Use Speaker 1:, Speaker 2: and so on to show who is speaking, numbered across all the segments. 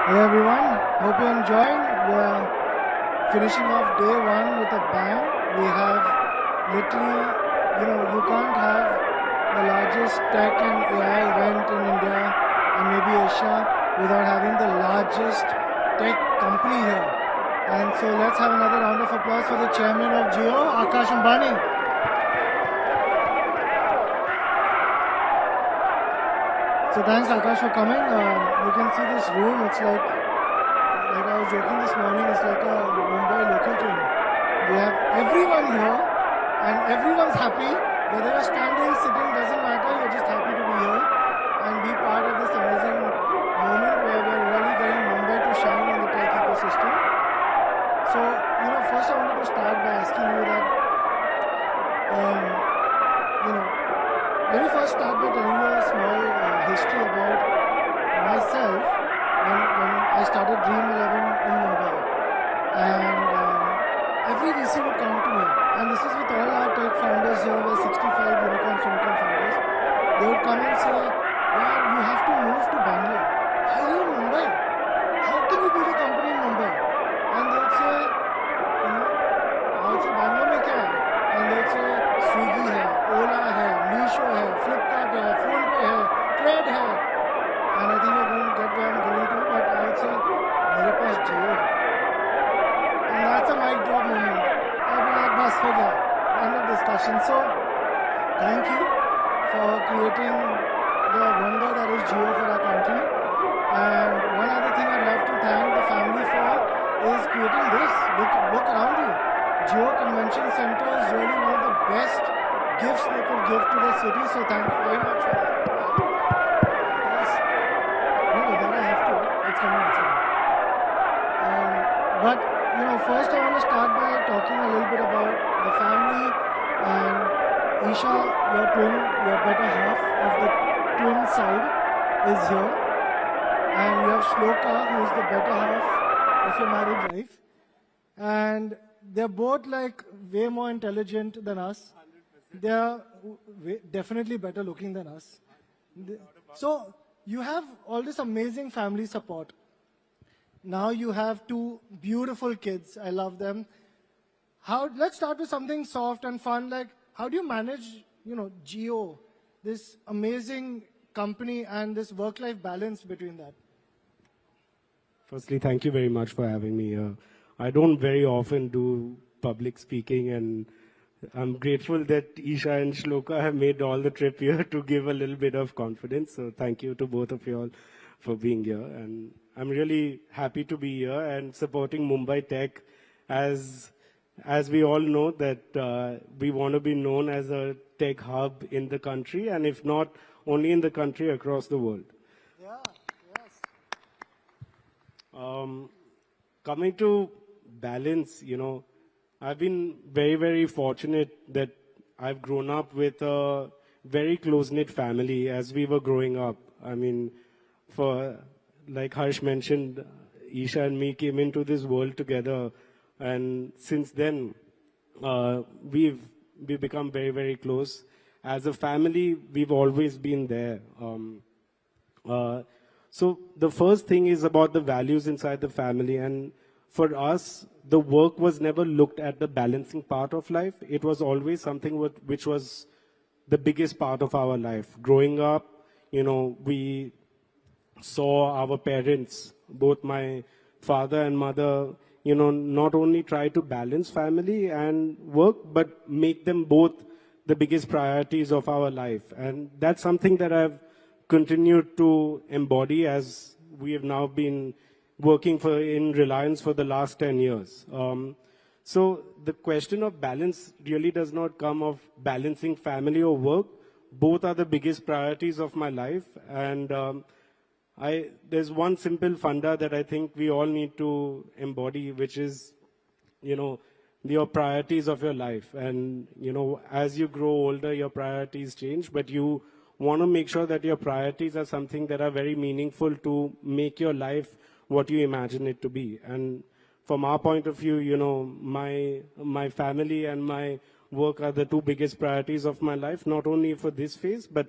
Speaker 1: Hey everyone, hope you're enjoying. We're finishing off day one with a bang. We have literally, you can't have the largest tech and AI event in India and maybe Asia without having the largest tech company here. And so let's have another round of applause for the chairman of JIO, Akash Ambani. So thanks Akash for coming. You can see this room, it's like I was joking this morning, it's like a Mumbai local train. We have everyone here and everyone's happy. Whether you're standing, sitting, doesn't matter, you're just happy to be here and be part of this amazing moment where we're really getting Mumbai to shine in the tech ecosystem. So, first I wanted to start by asking you that, let me first start by telling you a small history about myself when I started Dream 11 in Mumbai. And every VC would come to me, and this is with all our tech founders here, we're 65 unicorn founders. They would come and say, "Yeah, you have to move to Bangalore. Why are you in Mumbai? How can you build a company in Mumbai?" And they would say, I would say, "Bangalore mein kya hai?" And they would say, "Swiggy hai, Ola hai, Meesho hai, Flipkart hai, PhonePe hai, Trade hai." And I think you're going to get where I'm going to, but I would say, "Mere paas JIO hai." And that's a mic drop moment. I'd be like, "Bas, ho gaya." End of discussion. So, thank you for creating the wonder that is JIO for our country. And one other thing I'd love to thank the family for is creating this. Look around you. JIO Convention Center is really one of the best gifts they could give to the city. So thank you very much for that. Yes. No, that I have to. It's coming. But first I want to start by talking a little bit about the family. And Isha, your twin, your better half of the twin side is here. And you have Shloka, who is the better half of your married life. And they're both like way more intelligent than us. 100%. They're definitely better looking than us. So you have all this amazing family support. Now you have two beautiful kids. I love them. Let's start with something soft and fun. Like, how do you manage, JIO, this amazing company, and this work-life balance between that?
Speaker 2: Firstly, thank you very much for having me here. I don't very often do public speaking, and I'm grateful that Isha and Shloka have made all the trip here to give a little bit of confidence. So thank you to both of you all for being here. And I'm really happy to be here and supporting Mumbai Tech. As we all know that we want to be known as a tech hub in the country, and if not only in the country, across the world.
Speaker 1: Yeah, yes.
Speaker 2: Coming to balance, I've been very, very fortunate that I've grown up with a very close-knit family as we were growing up. I mean, like Harsh mentioned, Isha and me came into this world together, and since then, we've become very, very close. As a family, we've always been there. So the first thing is about the values inside the family, and for us, the work was never looked at the balancing part of life. It was always something which was the biggest part of our life. Growing up, we saw our parents, both my father and mother, not only try to balance family and work, but make them both the biggest priorities of our life. And that's something that I've continued to embody as we have now been working in Reliance for the last 10 years. So the question of balance really does not come of balancing family or work. Both are the biggest priorities of my life. And there's one simple funda that I think we all need to embody, which is, your priorities of your life. And, as you grow older, your priorities change, but you want to make sure that your priorities are something that are very meaningful to make your life what you imagine it to be. And from our point of view, my family and my work are the two biggest priorities of my life, not only for this phase, but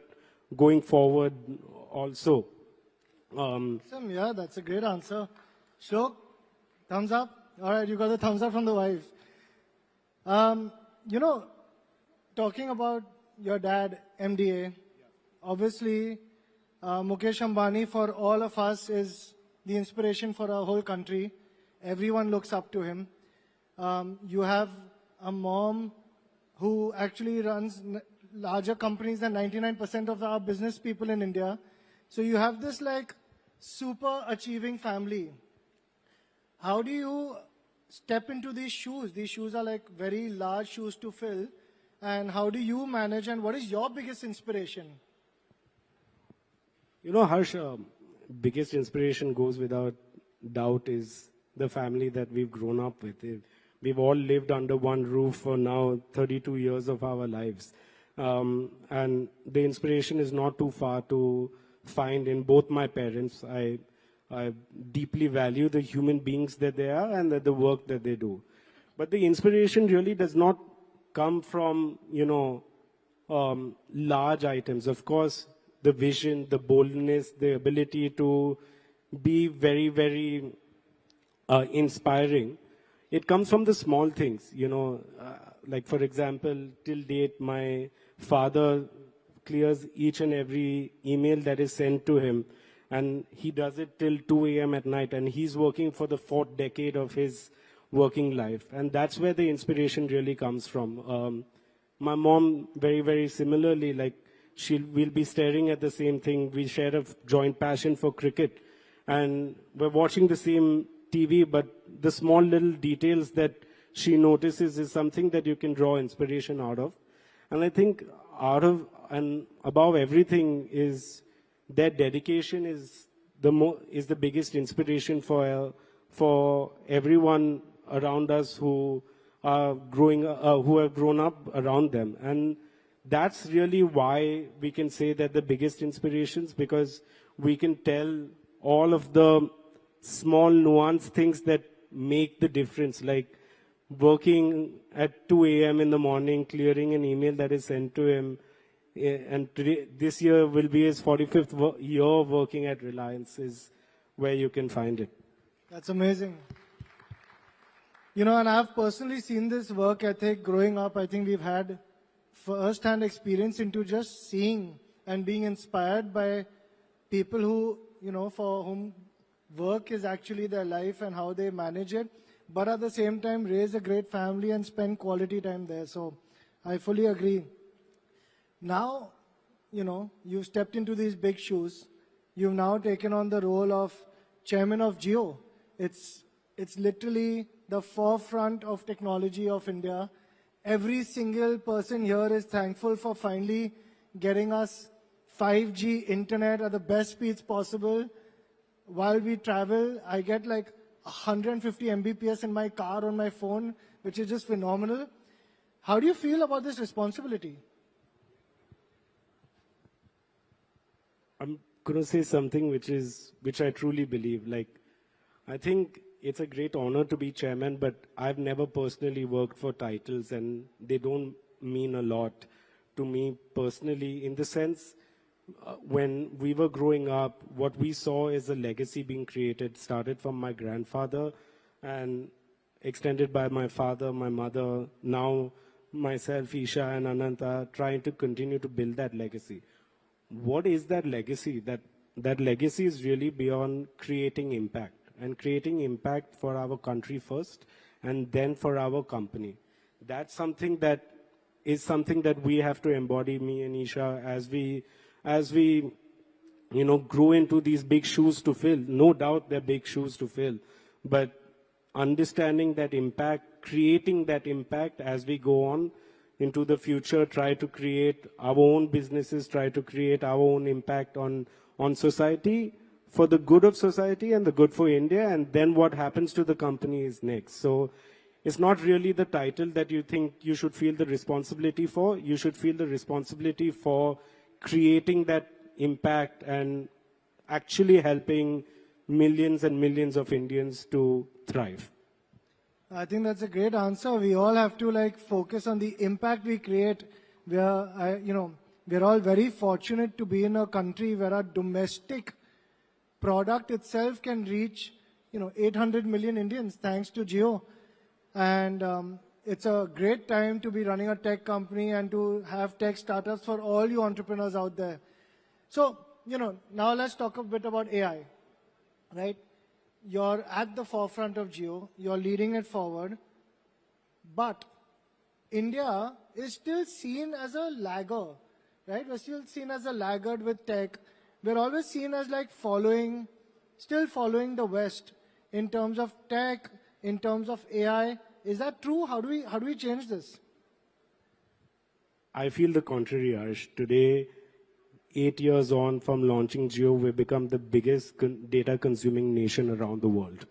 Speaker 2: going forward also.
Speaker 1: Awesome, yeah, that's a great answer. Shlok, thumbs up. All right, you got the thumbs up from the wife. You know, talking about your dad, MDA, obviously, Mukesh Ambani for all of us is the inspiration for our whole country. Everyone looks up to him. You have a mom who actually runs larger companies than 99% of our business people in India. So you have this like super achieving family. How do you step into these shoes? These shoes are like very large shoes to fill. And how do you manage, and what is your biggest inspiration?
Speaker 2: You know, Harsh, biggest inspiration goes without doubt is the family that we've grown up with. We've all lived under one roof for now 32 years of our lives. And the inspiration is not too far to find in both my parents. I deeply value the human beings that they are and the work that they do. But the inspiration really does not come from, large items. Of course, the vision, the boldness, the ability to be very, very inspiring. It comes from the small things, like for example, till date, my father clears each and every email that is sent to him, and he does it till 2 a.m. at night, and he's working for the 4th decade of his working life. And that's where the inspiration really comes from. My mom, very, very similarly, like we'll be staring at the same thing. We share a joint passion for cricket, and we're watching the same TV, but the small little details that she notices is something that you can draw inspiration out of. And I think out of and above everything is their dedication is the biggest inspiration for everyone around us who are who have grown up around them. And that's really why we can say that the biggest inspirations, because we can tell all of the small nuanced things that make the difference, like working at 2 a.m. in the morning, clearing an email that is sent to him. And this year will be his 45th year of working at Reliance, is where you can find it.
Speaker 1: That's amazing. And I've personally seen this work ethic growing up. I think we've had first-hand experience into just seeing and being inspired by people who, for whom work is actually their life and how they manage it, but at the same time raise a great family and spend quality time there. So I fully agree. Now, you've stepped into these big shoes. You've now taken on the role of chairman of JIO. It's literally the forefront of technology of India. Every single person here is thankful for finally getting us 5G internet at the best speeds possible. While we travel, I get like 150 Mbps in my car on my phone, which is just phenomenal. How do you feel about this responsibility?
Speaker 2: I'm going to say something which I truly believe. Like, I think it's a great honor to be chairman, but I've never personally worked for titles, and they don't mean a lot to me personally, in the sense, when we were growing up, what we saw is a legacy being created, started from my grandfather and extended by my father, my mother, now myself, Isha and Ananta, trying to continue to build that legacy. What is that legacy? That legacy is really beyond creating impact, and creating impact for our country first and then for our company. That's something that we have to embody, me and Isha, as we grow into these big shoes to fill. No doubt they're big shoes to fill, but understanding that impact, creating that impact as we go on into the future, try to create our own businesses, try to create our own impact on society, for the good of society and the good for India, and then what happens to the company is next. So it's not really the title that you think you should feel the responsibility for. You should feel the responsibility for creating that impact and actually helping millions and millions of Indians to thrive.
Speaker 1: I think that's a great answer. We all have to focus on the impact we create. We're all very fortunate to be in a country where our domestic product itself can reach, 800 million Indians thanks to JIO. And it's a great time to be running a tech company and to have tech startups for all you entrepreneurs out there. So, now let's talk a bit about AI, right? You're at the forefront of JIO, you're leading it forward, but India is still seen as a lagger, right? We're still seen as a laggard with tech. We're always seen as like still following the West in terms of tech, in terms of AI. Is that true? How do we change this?
Speaker 2: I feel the contrary, Harsh. Today, 8 years on from launching JIO, we've become the biggest data consuming nation around the world.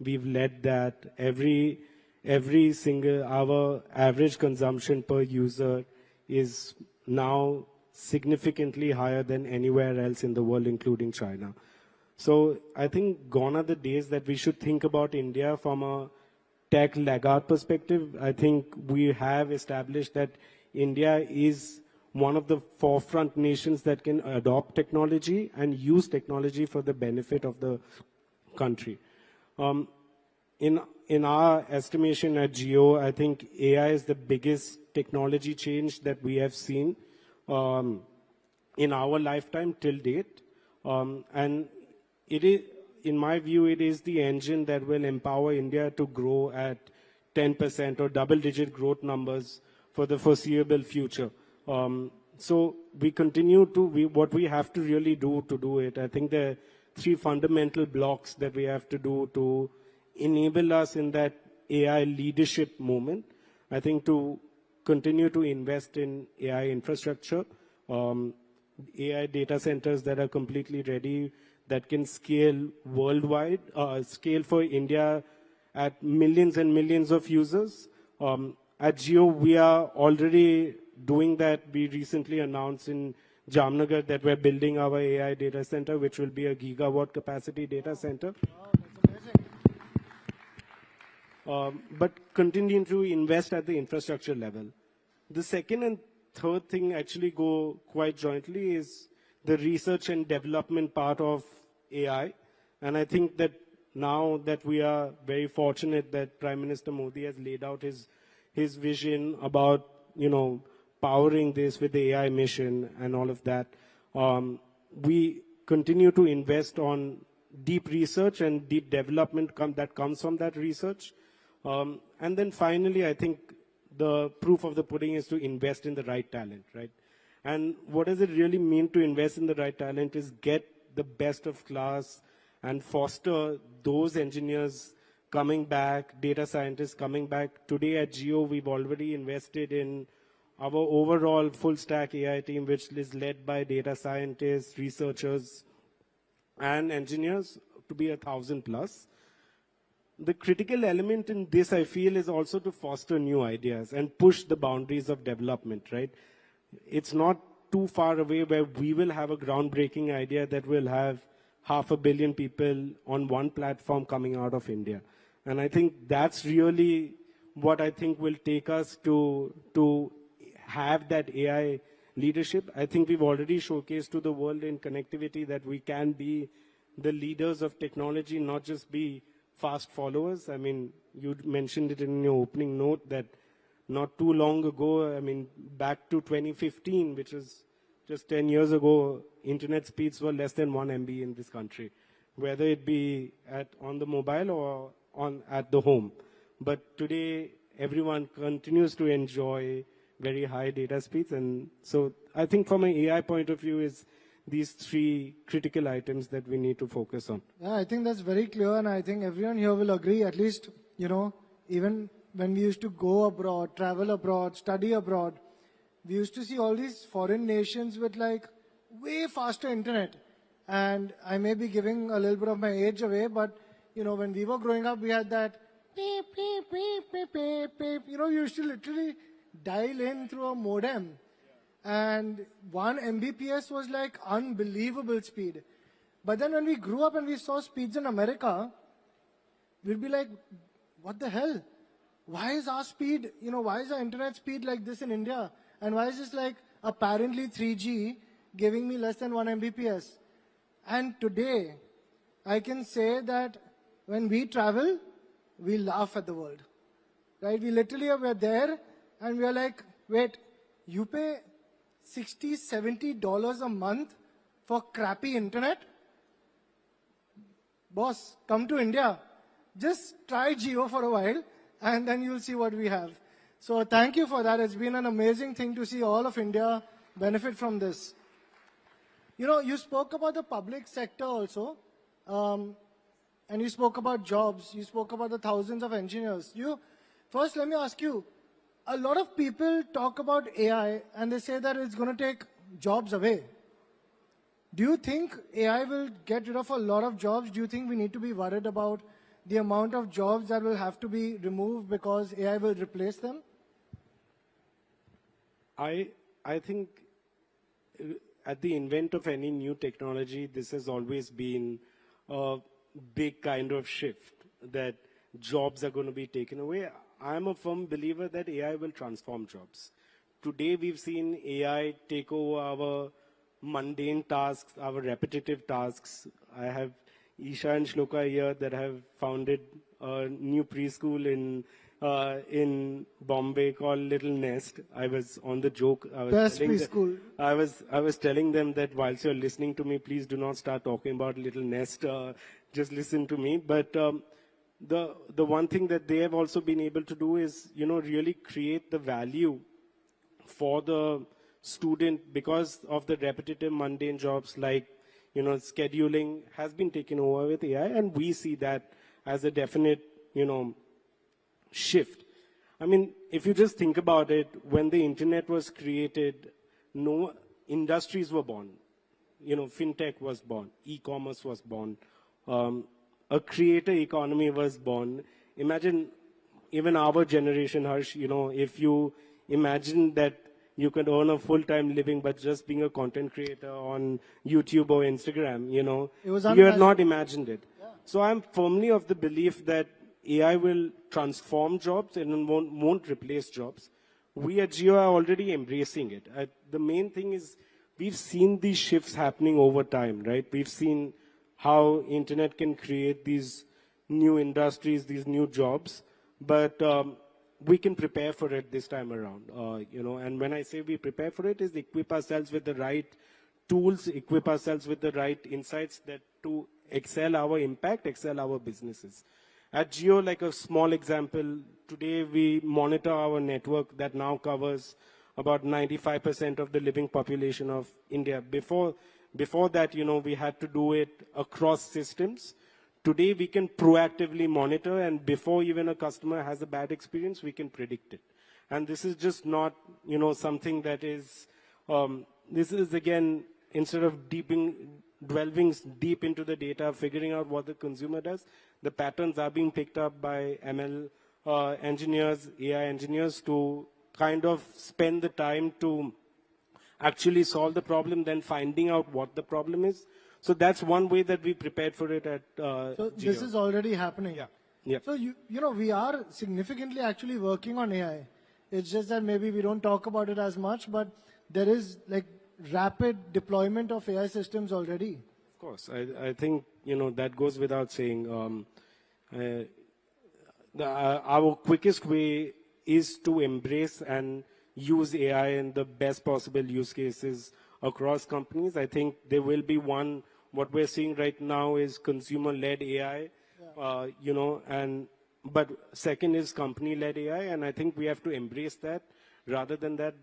Speaker 2: We've led that. Every single, our average consumption per user is now significantly higher than anywhere else in the world, including China. So I think gone are the days that we should think about India from a tech laggard perspective. I think we have established that India is one of the forefront nations that can adopt technology and use technology for the benefit of the country. In our estimation at JIO, I think AI is the biggest technology change that we have seen in our lifetime till date. And it is, in my view, it is the engine that will empower India to grow at 10% or double-digit growth numbers for the foreseeable future. So we continue to, what we have to really do to do it, I think there are 3 fundamental blocks that we have to do to enable us in that AI leadership moment. I think to continue to invest in AI infrastructure, AI data centers that are completely ready, that can scale worldwide, scale for India at millions and millions of users. At JIO, we are already doing that. We recently announced in Jamnagar that we're building our AI data center, which will be a gigawatt capacity data center.
Speaker 1: Wow, that's amazing.
Speaker 2: But continuing to invest at the infrastructure level. The second and third thing actually go quite jointly is the research and development part of AI. And I think that now that we are very fortunate that Prime Minister Modi has laid out his vision about, powering this with the AI mission and all of that, we continue to invest on deep research and deep development that comes from that research. And then finally, I think the proof of the pudding is to invest in the right talent, right? And what does it really mean to invest in the right talent is get the best of class and foster those engineers coming back, data scientists coming back. Today at JIO, we've already invested in our overall full stack AI team, which is led by data scientists, researchers, and engineers to be 1,000 plus. The critical element in this, I feel, is also to foster new ideas and push the boundaries of development, right? It's not too far away where we will have a groundbreaking idea that will have 500 million people on one platform coming out of India. And I think that's really what I think will take us to have that AI leadership. I think we've already showcased to the world in connectivity that we can be the leaders of technology, not just be fast followers. I mean, you mentioned it in your opening note that not too long ago, I mean, back to 2015, which is just 10 years ago, internet speeds were less than 1 MB in this country, whether it be on the mobile or at the home. But today, everyone continues to enjoy very high data speeds. And so I think from an AI point of view is these 3 critical items that we need to focus on.
Speaker 1: Yeah, I think that's very clear, and I think everyone here will agree, at least, even when we used to go abroad, travel abroad, study abroad, we used to see all these foreign nations with like way faster internet. And I may be giving a little bit of my age away, but when we were growing up, we had that beep, beep, beep, beep, beep, beep. You used to literally dial in through a modem. And 1 Mbps was like unbelievable speed. But then when we grew up and we saw speeds in America, we'd be like, what the hell? Why is our speed, why is our internet speed like this in India? And why is this like apparently 3G giving me less than 1 Mbps? And today, I can say that when we travel, we laugh at the world. Right? We literally are there and we are like, wait, you pay $60, $70 a month for crappy internet? Boss, come to India. Just try JIO for a while and then you'll see what we have. So thank you for that. It's been an amazing thing to see all of India benefit from this. You know, you spoke about the public sector also, and you spoke about jobs. You spoke about the thousands of engineers. First, let me ask you, a lot of people talk about AI and they say that it's going to take jobs away. Do you think AI will get rid of a lot of jobs? Do you think we need to be worried about the amount of jobs that will have to be removed because AI will replace them?
Speaker 2: I think at the invent of any new technology, this has always been a big kind of shift that jobs are going to be taken away. I'm a firm believer that AI will transform jobs. Today we've seen AI take over our mundane tasks, our repetitive tasks. I have Isha and Shloka here that have founded a new preschool in Bombay called Little Nest. I was on the joke.
Speaker 1: Best preschool.
Speaker 2: I was telling them that whilst you're listening to me, please do not start talking about Little Nest. Just listen to me. But the one thing that they have also been able to do is, really create the value for the student because of the repetitive mundane jobs like, scheduling has been taken over with AI, and we see that as a definite, shift. I mean, if you just think about it, when the internet was created, no industries were born. Fintech was born, e-commerce was born, a creator economy was born. Imagine even our generation, Harsh, if you imagine that you could earn a full-time living but just being a content creator on YouTube or Instagram, you had not imagined it. Yeah. So I'm firmly of the belief that AI will transform jobs and won't replace jobs. We at JIO are already embracing it. The main thing is we've seen these shifts happening over time, right? We've seen how internet can create these new industries, these new jobs, but we can prepare for it this time around, and when I say we prepare for it is equip ourselves with the right tools, equip ourselves with the right insights that to excel our impact, excel our businesses. At JIO, like a small example, today we monitor our network that now covers about 95% of the living population of India. Before that, we had to do it across systems. Today, we can proactively monitor, and before even a customer has a bad experience, we can predict it. And this is just not, something that is, this is, again, instead of delving deep into the data, figuring out what the consumer does, the patterns are being picked up by ML engineers, AI engineers to kind of spend the time to actually solve the problem, then finding out what the problem is. So that's one way that we prepared for it at
Speaker 1: So
Speaker 2: JIO.
Speaker 1: this is already happening.
Speaker 2: Yeah. Yeah.
Speaker 1: So we are significantly actually working on AI. It's just that maybe we don't talk about it as much, but there is like rapid deployment of AI systems already.
Speaker 2: Of course, I think that goes without saying. Our quickest way is to embrace and use AI in the best possible use cases across companies. I think there will be one. What we're seeing right now is consumer-led AI, but second is company-led AI, and I think we have to embrace that. Rather than that,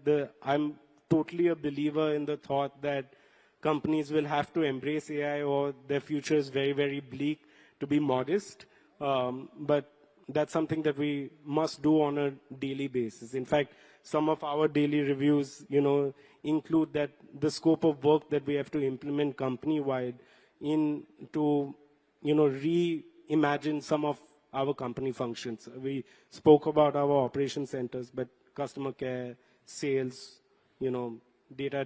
Speaker 2: I'm totally a believer in the thought that companies will have to embrace AI or their future is very, very bleak, to be modest. But that's something that we must do on a daily basis. In fact, some of our daily reviews, include that the scope of work that we have to implement company-wide to, reimagine some of our company functions. We spoke about our operation centers, but customer care, sales, data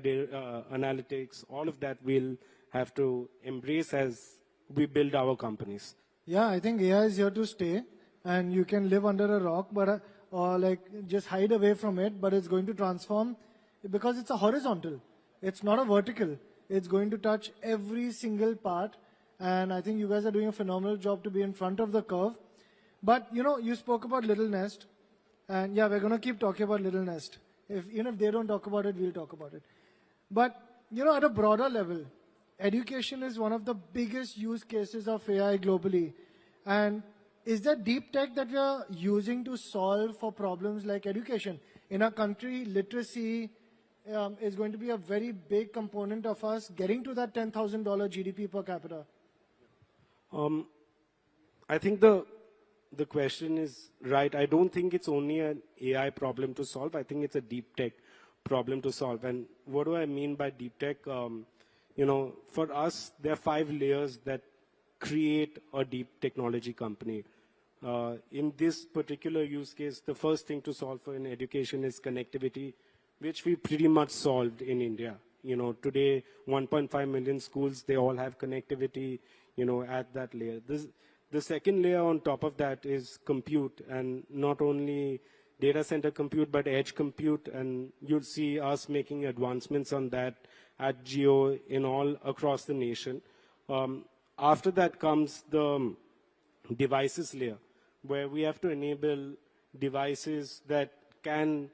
Speaker 2: analytics, all of that we'll have to embrace as we build our companies.
Speaker 1: Yeah, I think AI is here to stay, and you can live under a rock, but or like just hide away from it, but it's going to transform because it's a horizontal. It's not a vertical. It's going to touch every single part. And I think you guys are doing a phenomenal job to be in front of the curve. But, you spoke about Little Nest. And yeah, we're going to keep talking about Little Nest. Even if they don't talk about it, we'll talk about it. But, at a broader level, education is one of the biggest use cases of AI globally. And is there deep tech that we are using to solve for problems like education? In our country, literacy is going to be a very big component of us getting to that $10,000 GDP per capita.
Speaker 2: I think the question is right. I don't think it's only an AI problem to solve. I think it's a deep tech problem to solve. And what do I mean by deep tech? For us, there are 5 layers that create a deep technology company. In this particular use case, the first thing to solve for in education is connectivity, which we pretty much solved in India. Today, 1.5 million schools, they all have connectivity, at that layer. The second layer on top of that is compute, and not only data center compute, but edge compute, and you'll see us making advancements on that at JIO in all across the nation. After that comes the devices layer, where we have to enable devices that can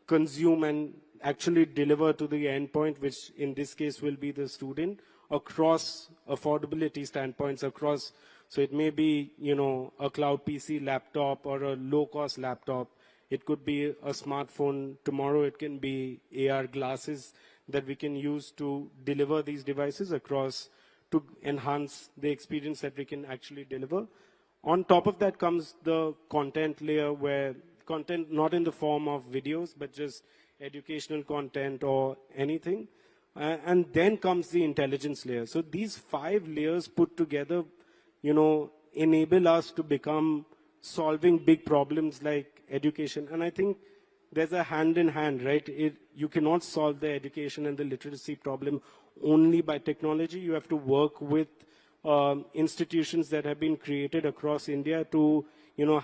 Speaker 2: consume and actually deliver to the endpoint, which in this case will be the student, across affordability standpoints, across, so it may be, a cloud PC laptop or a low-cost laptop. It could be a smartphone. Tomorrow it can be AR glasses that we can use to deliver these devices across to enhance the experience that we can actually deliver. On top of that comes the content layer, where content not in the form of videos, but just educational content or anything. And then comes the intelligence layer. So these 5 layers put together, enable us to become solving big problems like education. And I think there's a hand in hand, right? You cannot solve the education and the literacy problem only by technology. You have to work with institutions that have been created across India to,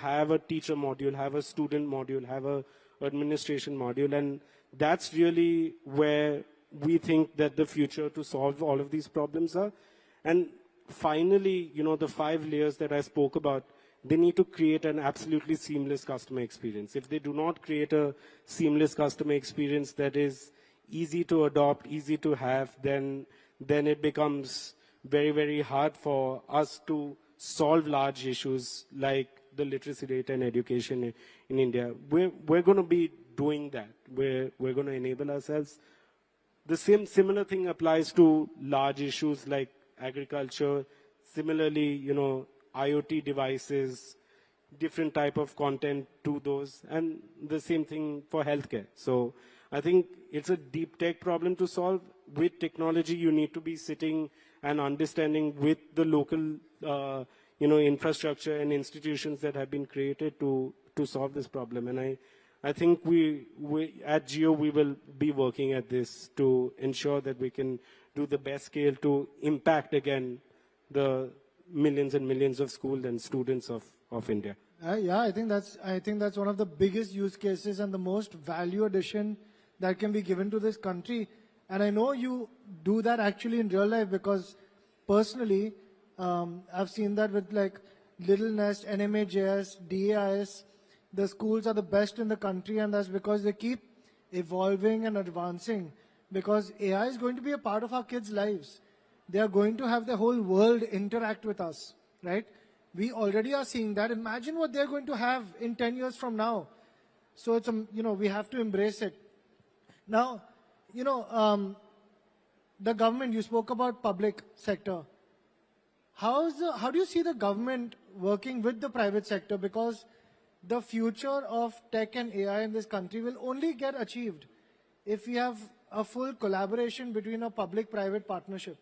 Speaker 2: have a teacher module, have a student module, have a administration module. And that's really where we think that the future to solve all of these problems are. And finally, the 5 layers that I spoke about, they need to create an absolutely seamless customer experience. If they do not create a seamless customer experience that is easy to adopt, easy to have, then it becomes very, very hard for us to solve large issues like the literacy rate and education in India. We're going to be doing that. We're going to enable ourselves. The similar thing applies to large issues like agriculture. Similarly, IoT devices, different type of content to those, and the same thing for healthcare. So I think it's a deep tech problem to solve. With technology, you need to be sitting and understanding with the local, infrastructure and institutions that have been created to solve this problem. And I think we at JIO, we will be working at this to ensure that we can do the best scale to impact, again, the millions and millions of schools and students of India.
Speaker 1: Yeah, I think that's one of the biggest use cases and the most value addition that can be given to this country. And I know you do that actually in real life, because personally, I've seen that with like Little Nest, NMAJS, DAIS. The schools are the best in the country, and that's because they keep evolving and advancing, because AI is going to be a part of our kids' lives. They are going to have the whole world interact with us, right? We already are seeing that. Imagine what they're going to have in 10 years from now. So it's, we have to embrace it. Now, the government, you spoke about public sector. How do you see the government working with the private sector? Because the future of tech and AI in this country will only get achieved if we have a full collaboration between a public-private partnership.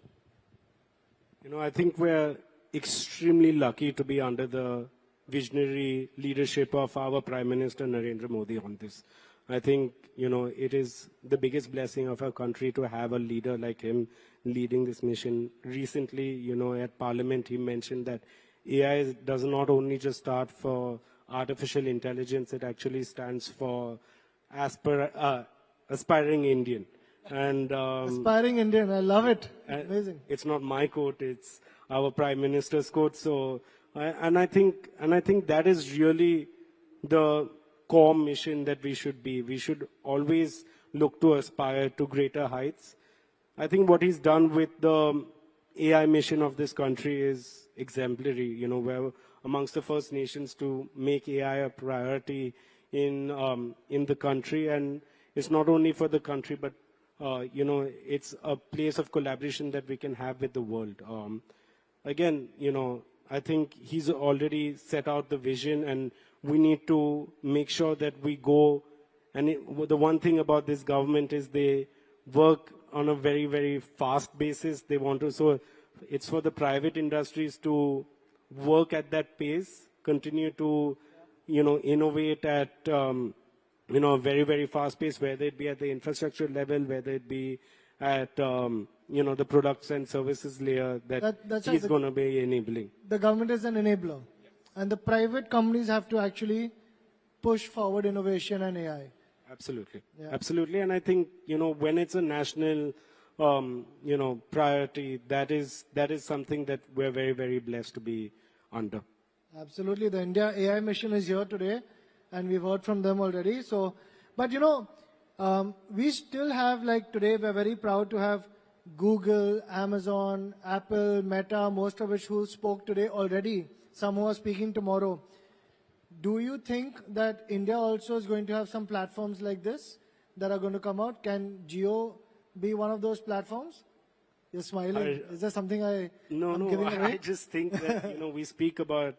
Speaker 2: I think we're extremely lucky to be under the visionary leadership of our Prime Minister Narendra Modi on this. I think, it is the biggest blessing of our country to have a leader like him leading this mission. Recently, at Parliament, he mentioned that AI does not only just start for artificial intelligence, it actually stands for aspiring Indian. And
Speaker 1: Aspiring Indian, I love it. Amazing.
Speaker 2: it's not my quote; it's our Prime Minister's quote. So, I think that is really the core mission that we should be. We should always look to aspire to greater heights. I think what he's done with the AI mission of this country is exemplary. You know, we're amongst the first nations to make AI a priority in the country, and it's not only for the country, but you know, it's a place of collaboration that we can have with the world. Again, you know, I think he's already set out the vision, and we need to make sure that we go. And the one thing about this government is they work on a very, very fast basis. They want to, so it's for the private industries to work at that pace, continue to, you know, innovate at, you know, a very, very fast pace, whether it be at the infrastructure level, whether it be at, you know, the products and services layer that he's going to be enabling.
Speaker 1: The government is an enabler. And the private companies have to actually push forward innovation and AI.
Speaker 2: Absolutely.
Speaker 1: Yeah.
Speaker 2: Absolutely. And I think, you know, when it's a national, you know, priority, that is something that we're very, very blessed to be under.
Speaker 1: Absolutely. The India AI mission is here today, and we've heard from them already. So, but you know, we still have, like today, we're very proud to have Google, Amazon, Apple, Meta, most of which who spoke today already, some who are speaking tomorrow. Do you think that India also is going to have some platforms like this that are going to come out? Can JIO be one of those platforms? You're smiling. Is there something I'm giving away?
Speaker 2: I just think that, you know, we speak about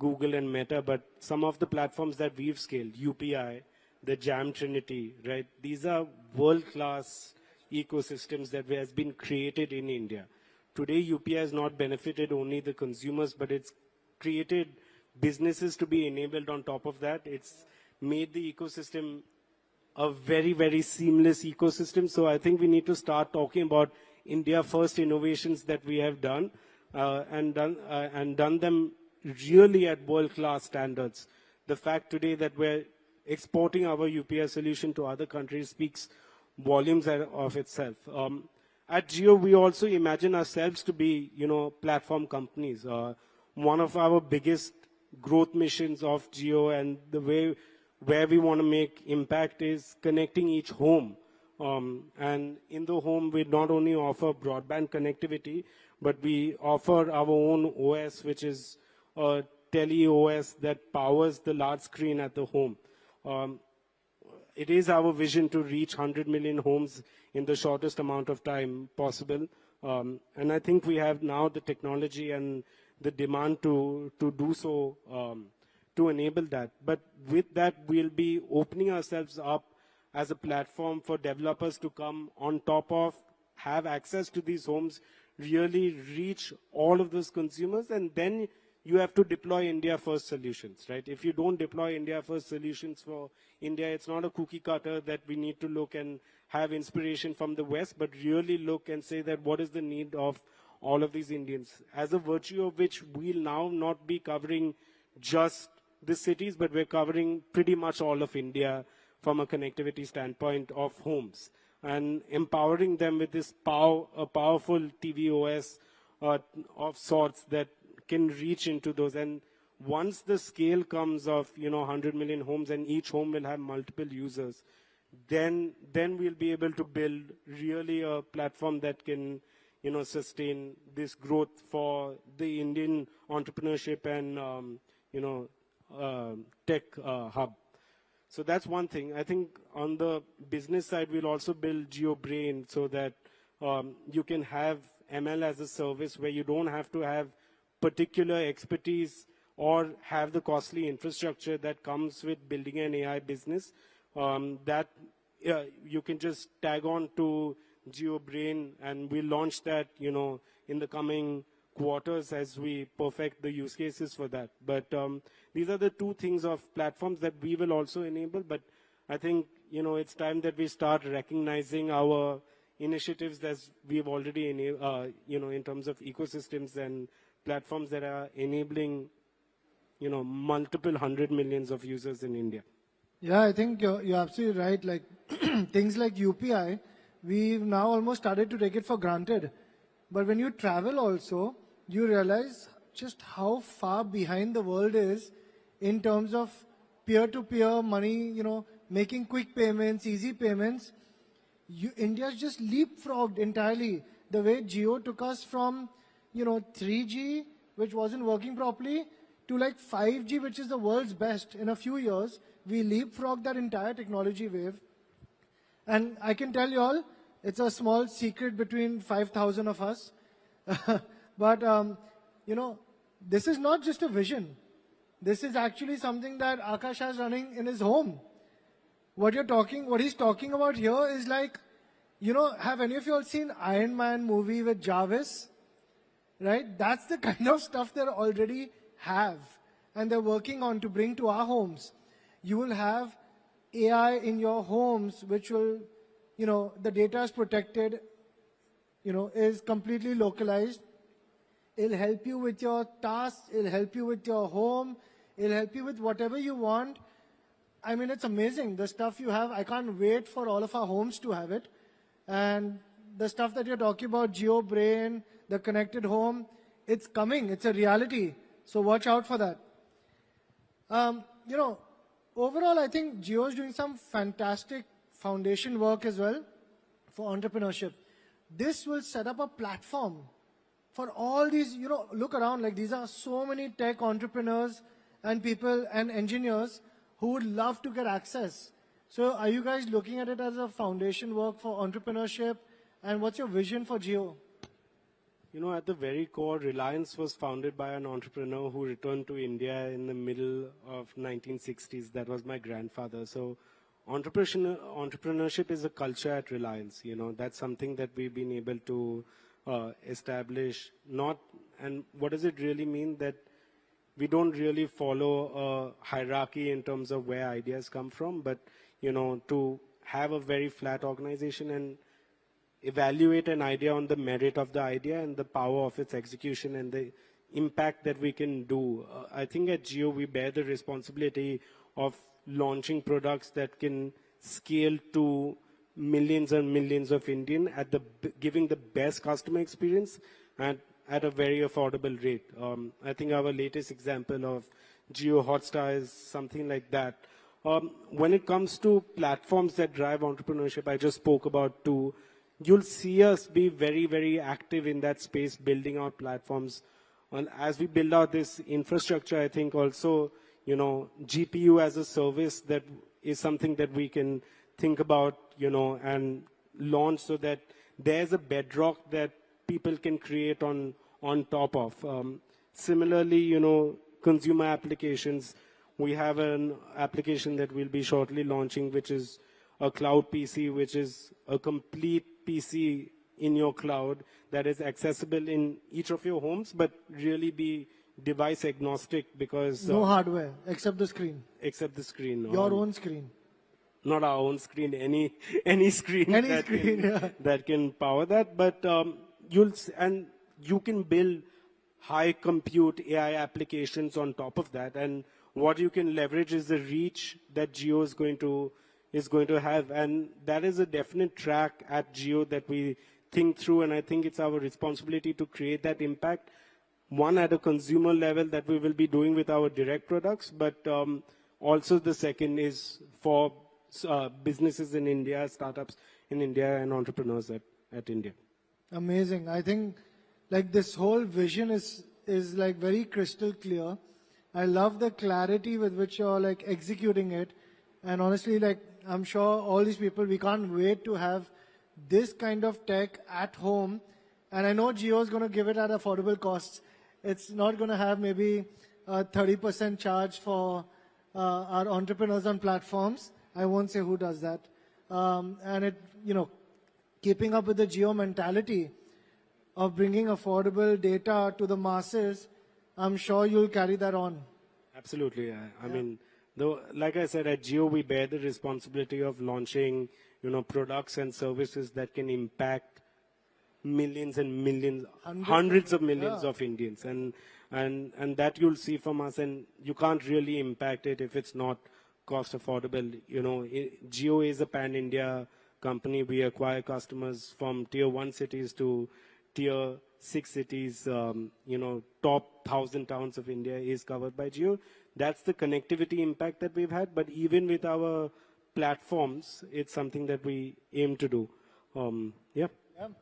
Speaker 2: Google and Meta, but some of the platforms that we've scaled, UPI, the Jam Trinity, right? These are world-class ecosystems that has been created in India. Today, UPI has not benefited only the consumers, but it's created businesses to be enabled on top of that. It's made the ecosystem a very, very seamless ecosystem. So I think we need to start talking about India first innovations that we have done and done them really at world-class standards. The fact today that we're exporting our UPI solution to other countries speaks volumes of itself. At JIO, we also imagine ourselves to be, you know, platform companies. One of our biggest growth missions of JIO and the way where we want to make impact is connecting each home. And in the home, we not only offer broadband connectivity, but we offer our own OS, which is a tele OS that powers the large screen at the home. It is our vision to reach 100 million homes in the shortest amount of time possible. And I think we have now the technology and the demand to do so, to enable that. But with that, we'll be opening ourselves up as a platform for developers to come on top of, have access to these homes, really reach all of those consumers, and then you have to deploy India first solutions, right? If you don't deploy India first solutions for India, it's not a cookie cutter that we need to look and have inspiration from the West, but really look and say that what is the need of all of these Indians, as a virtue of which we'll now not be covering just the cities, but we're covering pretty much all of India from a connectivity standpoint of homes, and empowering them with this a powerful TV OS of sorts that can reach into those. And once the scale comes of, you know, 100 million homes and each home will have multiple users, then we'll be able to build really a platform that can, you know, sustain this growth for the Indian entrepreneurship and, you know, tech hub. So that's one thing. I think on the business side, we'll also build JIO Brain so that you can have ML as a service where you don't have to have particular expertise or have the costly infrastructure that comes with building an AI business. That you can just tag on to JIO Brain, and we'll launch that, you know, in the coming quarters as we perfect the use cases for that. But these are the two things of platforms that we will also enable. But I think, you know, it's time that we start recognizing our initiatives as we've already, you know, in terms of ecosystems and platforms that are enabling, you know, multiple 100 millions of users in India.
Speaker 1: Yeah, I think you're absolutely right. Like things like UPI, we've now almost started to take it for granted. But when you travel also, you realize just how far behind the world is in terms of peer-to-peer money, making quick payments, easy payments. India's just leapfrogged entirely. The way JIO took us from, 3G, which wasn't working properly, to like 5G, which is the world's best in a few years. We leapfrogged that entire technology wave. And I can tell you all, it's a small secret between 5,000 of us. But, this is not just a vision. This is actually something that Akash has running in his home. What he's talking about here is like, have any of you all seen Iron Man movie with Jarvis? Right? That's the kind of stuff they already have. And they're working on to bring to our homes. You will have AI in your homes, which will, the data is protected, is completely localized. It'll help you with your tasks. It'll help you with your home. It'll help you with whatever you want. I mean, it's amazing. The stuff you have, I can't wait for all of our homes to have it. And the stuff that you're talking about, Geo Brain, the connected home, it's coming. It's a reality. So watch out for that. Overall, I think Geo is doing some fantastic foundation work as well for entrepreneurship. This will set up a platform for all these, look around, like these are so many tech entrepreneurs and people and engineers who would love to get access. So are you guys looking at it as a foundation work for entrepreneurship? And what's your vision for Geo?
Speaker 2: At the very core, Reliance was founded by an entrepreneur who returned to India in the middle of 1960s. That was my grandfather. So entrepreneurship is a culture at Reliance. That's something that we've been able to establish. And what does it really mean? That we don't really follow a hierarchy in terms of where ideas come from, but, to have a very flat organization and evaluate an idea on the merit of the idea and the power of its execution and the impact that we can do. I think at Geo, we bear the responsibility of launching products that can scale to millions and millions of Indians giving the best customer experience and at a very affordable rate. I think our latest example of Geo Hotstar is something like that. When it comes to platforms that drive entrepreneurship, I just spoke about two. You'll see us be very, very active in that space, building out platforms. And as we build out this infrastructure, I think also, GPU as a service that is something that we can think about, and launch so that there's a bedrock that people can create on top of. Similarly, consumer applications. We have an application that we'll be shortly launching, which is a cloud PC, which is a complete PC in your cloud that is accessible in each of your homes, but really be device agnostic because...
Speaker 1: No hardware, except the screen.
Speaker 2: Except the screen.
Speaker 1: Your own screen.
Speaker 2: Not our own screen, any screen, that can power that. But you can build high compute AI applications on top of that. And what you can leverage is the reach that Geo is going to have. And that is a definite track at Geo that we think through. And I think it's our responsibility to create that impact. One, at a consumer level that we will be doing with our direct products, but also the second is for businesses in India, startups in India, and entrepreneurs at India.
Speaker 1: Amazing. I think like this whole vision is like very crystal clear. I love the clarity with which you're like executing it. And honestly, like I'm sure all these people, we can't wait to have this kind of tech at home. And I know Geo is going to give it at affordable costs. It's not going to have maybe a 30% charge for our entrepreneurs on platforms. I won't say who does that. And it, keeping up with the Geo mentality of bringing affordable data to the masses, I'm sure you'll carry that on.
Speaker 2: Absolutely. I mean, though, like I said, at Geo, we bear the responsibility of launching, products and services that can impact millions and millions, hundreds of millions of Indians. And that you'll see from us. And you can't really impact it if it's not cost affordable. Geo is a pan-India company. We acquire customers from tier 1 cities to tier 6 cities. Top 1,000 towns of India is covered by JIO. That's the connectivity impact that we've had. But even with our platforms, it's something that we aim to do.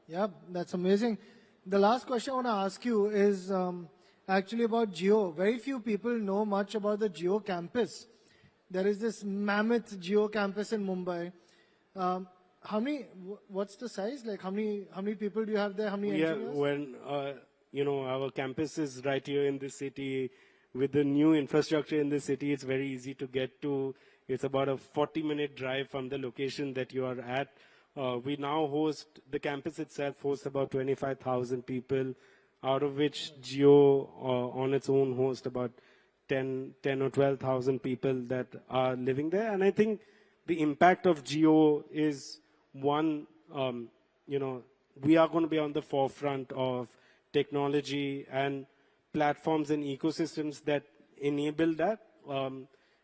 Speaker 1: Yeah, that's amazing. The last question I want to ask you is actually about JIO. Very few people know much about the JIO campus. There is this mammoth JIO campus in Mumbai. What's the size? Like how many people do you have there? How many engineers?
Speaker 2: Our campus is right here in the city. With the new infrastructure in the city, it's very easy to get to. It's about a 40-minute drive from the location that you are at. We now the campus itself hosts about 25,000 people, out of which JIO on its own hosts about 10 or 12,000 people that are living there. And I think the impact of JIO is one, we are going to be on the forefront of technology and platforms and ecosystems that enable that.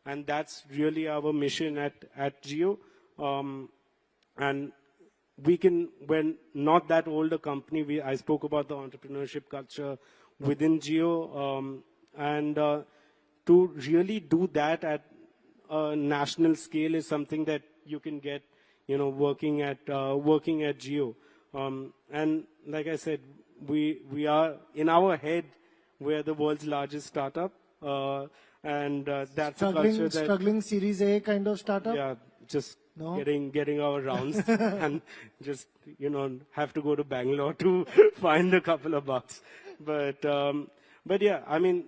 Speaker 2: And that's really our mission at JIO. And we're not that old a company. I spoke about the entrepreneurship culture within JIO. To really do that at a national scale is something that you can get, working at JIO. And like I said, we are, in our head, we're the world's largest startup. That's a culture that...
Speaker 1: Struggling Series A kind of startup?
Speaker 2: Yeah, just getting our rounds and just, have to go to Bangalore to find a couple of bucks. But yeah, I mean,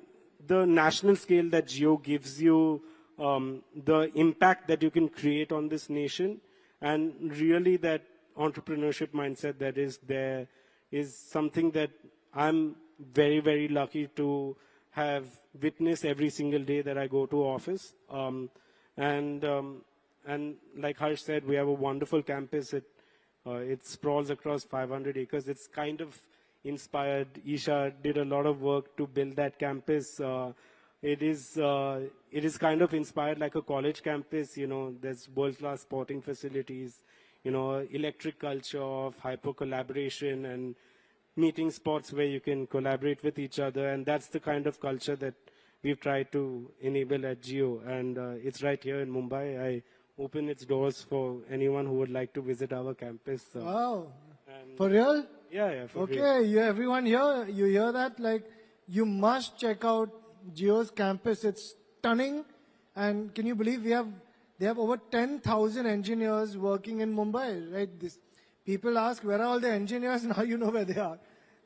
Speaker 2: the national scale that JIO gives you, the impact that you can create on this nation, and really that entrepreneurship mindset that is there is something that I'm very, very lucky to have witnessed every single day that I go to office. And like Harsh said, we have a wonderful campus. It sprawls across 500 acres. It's kind of inspired. Isha did a lot of work to build that campus. It is kind of inspired like a college campus. There's world-class sporting facilities, electric culture of hyper collaboration and meeting spots where you can collaborate with each other. And that's the kind of culture that we've tried to enable at JIO. And it's right here in Mumbai. I open its doors for anyone who would like to visit our campus.
Speaker 1: Wow. For real?
Speaker 2: Yeah, for real.
Speaker 1: Okay, everyone here, you hear that? Like, you must check out JIO's campus. It's stunning. And can you believe they have over 10,000 engineers working in Mumbai, right? People ask, where are all the engineers? Now you know where they are.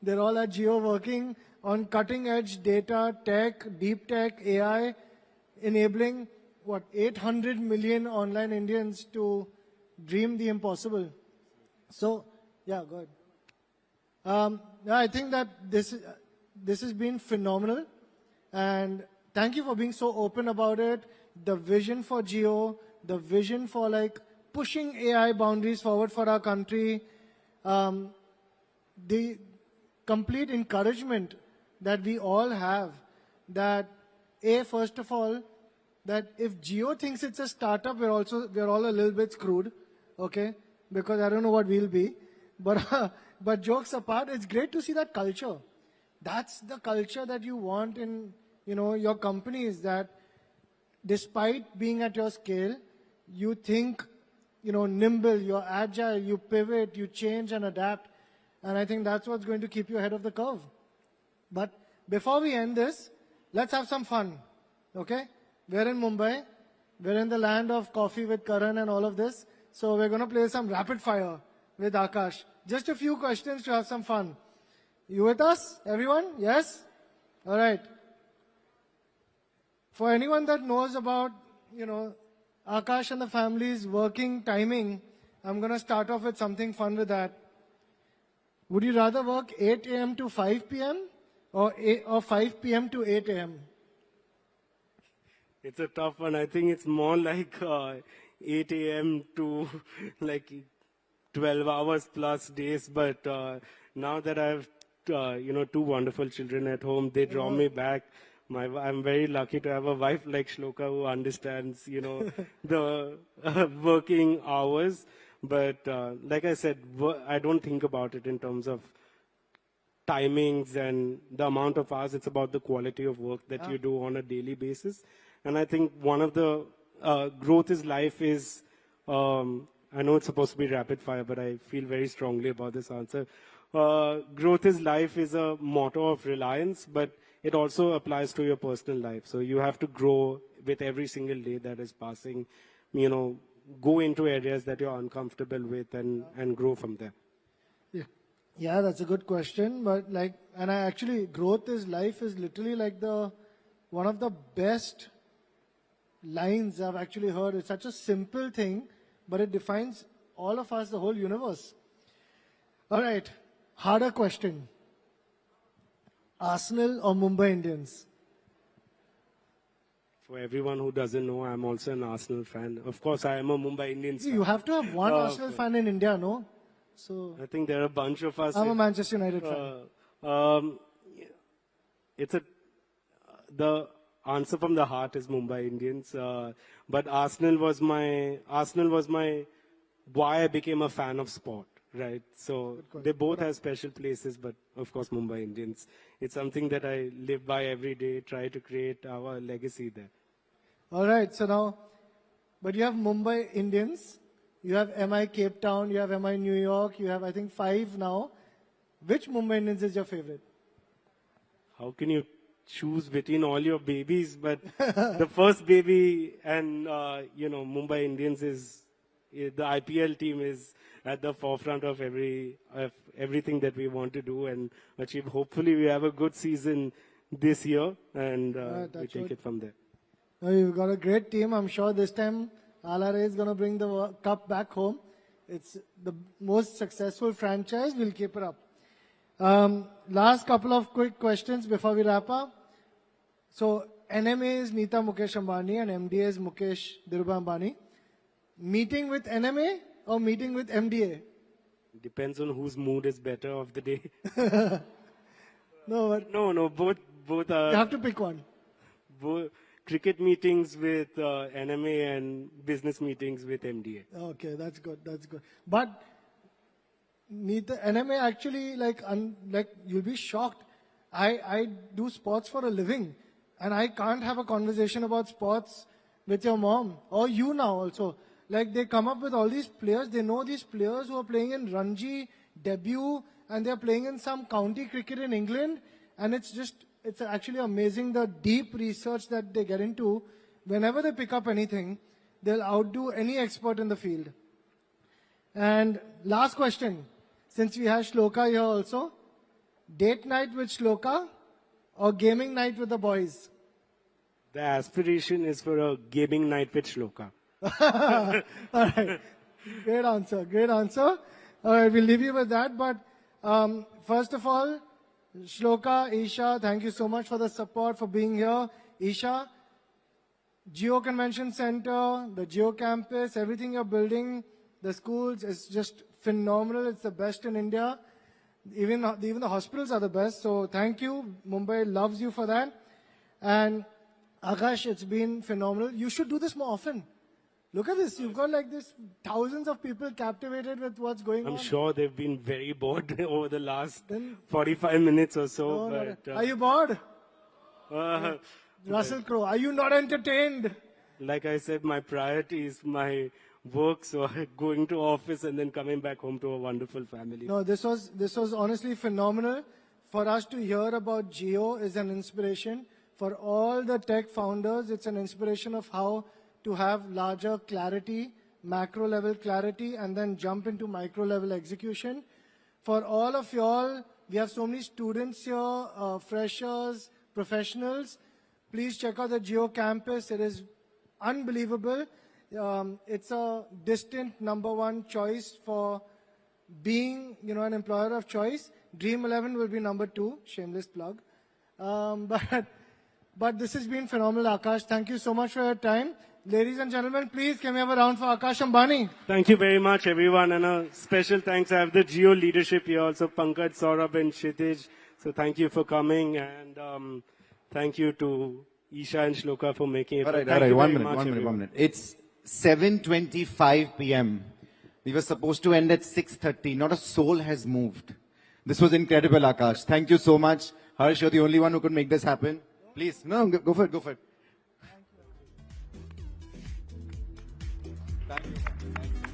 Speaker 1: They're all at JIO working on cutting edge data, tech, deep tech, AI, enabling 800 million online Indians to dream the impossible. So, yeah, go ahead. I think that this has been phenomenal. And thank you for being so open about it. The vision for JIO, the vision for pushing AI boundaries forward for our country, the complete encouragement that we all have that, first of all, that if JIO thinks it's a startup, we're all a little bit screwed, okay? Because I don't know what we'll be. But jokes apart, it's great to see that culture. That's the culture that you want in, your companies, that despite being at your scale, you think, nimble, you're agile, you pivot, you change and adapt. And I think that's what's going to keep you ahead of the curve. But before we end this, let's have some fun, okay? We're in Mumbai. We're in the land of coffee with Karan and all of this. So we're going to play some rapid fire with Akash. Just a few questions to have some fun. You with us, everyone? Yes? All right. For anyone that knows about, Akash and the family's working timing, I'm going to start off with something fun with that. Would you rather work 8 a.m. to 5 p.m. or 5 p.m. to 8 a.m.?
Speaker 2: It's a tough one. I think it's more like 8 a.m. to 12 hours plus days. But now that I have, two wonderful children at home, they draw me back. I'm very lucky to have a wife like Shloka who understands, the working hours. But like I said, I don't think about it in terms of timings and the amount of hours. It's about the quality of work that you do on a daily basis. And I think one of the growth is life is, I know it's supposed to be rapid fire, but I feel very strongly about this answer. Growth is life is a motto of Reliance, but it also applies to your personal life. So you have to grow with every single day that is passing, you know, go into areas that you're uncomfortable with and grow from there.
Speaker 1: Yeah, that's a good question. But like, and I actually, growth is life is literally like one of the best lines I've actually heard. It's such a simple thing, but it defines all of us, the whole universe. All right, harder question. Arsenal or Mumbai Indians?
Speaker 2: For everyone who doesn't know, I'm also an Arsenal fan. Of course, I am a Mumbai Indians fan.
Speaker 1: You have to have one Arsenal fan in India, no? So
Speaker 2: I think there are a bunch of us.
Speaker 1: I'm a Manchester United fan.
Speaker 2: The answer from the heart is Mumbai Indians. But Arsenal was my why I became a fan of sport, right? So they both have special places, but of course Mumbai Indians. It's something that I live by every day, try to create our legacy there.
Speaker 1: All right, so now, but you have Mumbai Indians, you have MI Cape Town, you have MI New York, you have I think 5 now. Which Mumbai Indians is your favorite?
Speaker 2: How can you choose between all your babies? But the first baby and, Mumbai Indians is, the IPL team is at the forefront of everything that we want to do and achieve. Hopefully we have a good season this year and we take it from there.
Speaker 1: You've got a great team. I'm sure this time LRA is going to bring the cup back home. It's the most successful franchise. We'll keep it up. Last couple of quick questions before we wrap up. So NMA is Nita Mukesh Ambani and MDA is Mukesh Dhirubhai Ambani. Meeting with NMA or meeting with MDA?
Speaker 2: Depends on whose mood is better of the day.
Speaker 1: No,
Speaker 2: both are.
Speaker 1: You have to pick one.
Speaker 2: Both cricket meetings with NMA and business meetings with MDA.
Speaker 1: Okay, that's good. But Nita, NMA actually, like you'll be shocked. I do sports for a living, and I can't have a conversation about sports with your mom or you now also. Like they come up with all these players. They know these players who are playing in Ranji debut, and they're playing in some county cricket in England, and it's actually amazing the deep research that they get into. Whenever they pick up anything, they'll outdo any expert in the field. And last question, since we have Shloka here also, date night with Shloka or gaming night with the boys?
Speaker 2: The aspiration is for a gaming night with Shloka.
Speaker 1: All right, great answer. All right, we'll leave you with that. But first of all, Shloka, Isha, thank you so much for the support, for being here. Isha, JIO Convention Center, the JIO campus, everything you're building, the schools, is just phenomenal. It's the best in India. Even the hospitals are the best. So thank you. Mumbai loves you for that. And Akash, it's been phenomenal. You should do this more often. Look at this. You've got like this thousands of people captivated with what's going on.
Speaker 2: I'm sure they've been very bored over the last 45 minutes or so. But,
Speaker 1: are you bored? Russell Crowe, are you not entertained?
Speaker 2: Like I said, my priority is my work, so going to office and then coming back home to a wonderful family.
Speaker 1: No, this was honestly phenomenal. For us to hear about JIO is an inspiration. For all the tech founders, it's an inspiration of how to have larger clarity, macro level clarity, and then jump into micro level execution. For all of y'all, we have so many students here, freshers, professionals. Please check out the JIO campus. It is unbelievable. It's a distant #1 choice for being, an employer of choice. Dream 11 will be #2. Shameless plug. But this has been phenomenal, Akash. Thank you so much for your time. Ladies and gentlemen, please can we have a round for Akash Ambani?
Speaker 2: Thank you very much, everyone. And a special thanks. I have the JIO leadership here also, Pankaj, Saurabh, and Kshitij. So thank you for coming. And thank you to Isha and Shloka for making it.
Speaker 3: All right. One minute. It's 7:25 p.m. We were supposed to end at 6:30. Not a soul has moved. This was incredible, Akash. Thank you so much. Harsh, you're the only one who could make this happen. Please, no, go for it, go for it. Thank you.